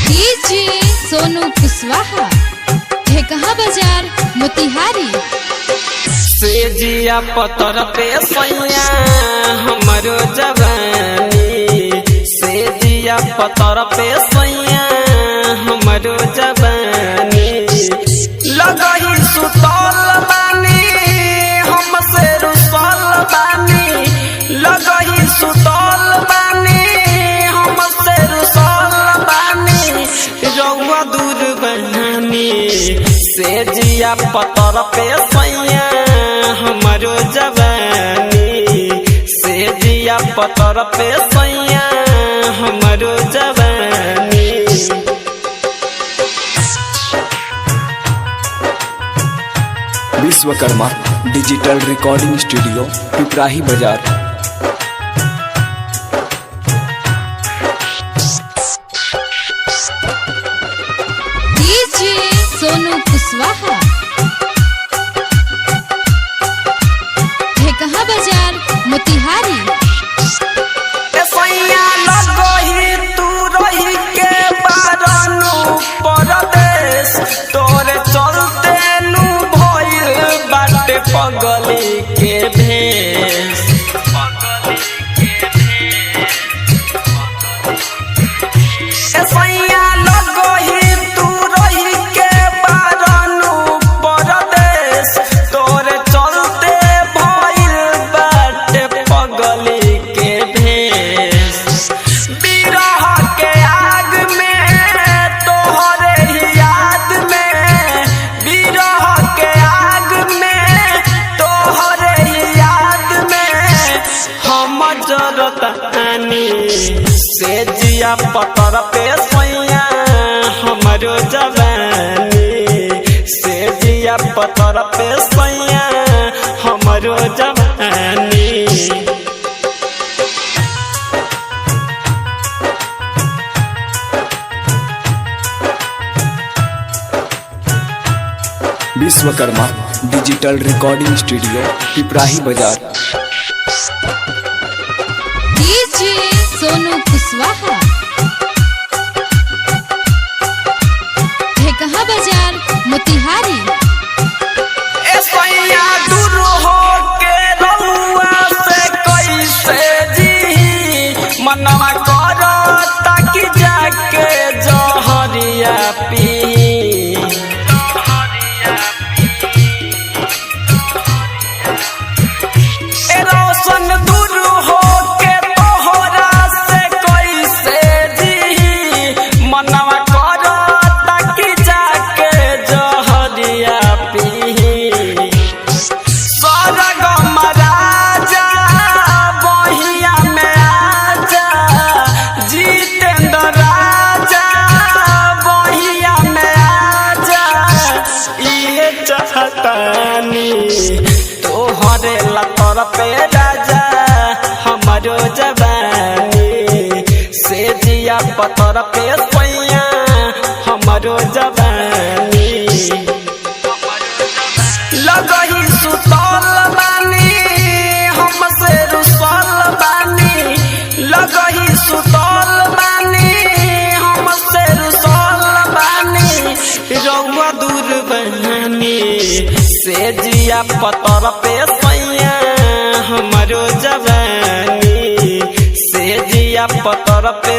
DJ Sonu Kushwaha Dhekaha बाजार मोतिहारी। से जिया पतर पे सैया हमरो जवानी, से जिया पतर पे सैया हमरो जवानी। लगही सुतल बानी हमसे रुसल बानी, लगही सुतल बानी हमसे रुसल बानी। रउआ दूर बहानी से जिया पतर पे सैया हमरो जवानी, से जिया पतर पे सैया हमरो जवानी। Vishwakarma digital recording studio Piprahi बाजार। डीजे सोनू कुशवाहा ढेकहा बाजार मोतिहारी। सैया लगही तू रही के बारनु परदेश, तोरे चलते नु भइल बाटे पगली के भेष। सैया लगही तू रही के बारनु परदेश, तोरे चलते भइल बाटे पगली के भेष। बिरह के आग में तोहरे ही याद में, बिरह के आग में तोहरे ही याद में हम जरतानी। से जिया पतर पे सैया हमरो जवानी, से जिया पतर पे सैया हमरो जवानी। Vishwakarma digital recording studio Piprahi बाजार। डीजे सोनू कुशवाहा ढेकहा बाजार मोतिहारी। सैया दूर हो के रउआ से कैसे जी, मनवा कर ताकि जाके जहरिया पी। रोशन दूर हो के तोहरा से कैसे जी, मनवा कर ताकि जाके जहरिया पी। सरगम राजा बहिया में आजा, जितेंद्र राजा बहिया में आजा। इहे चाहतानी तोहरे लतर पे राजा हमरो जवानी, से जिया पतर पे सैया हमरो जवानी। लगही सुतल बानी हमसे रुसल बानी, लगही सुतल बानी हमसे रुसल बानी। रउआ दूर बहानी से जिया पतर पे सैया हमरो जवानी, से जिया पतर पे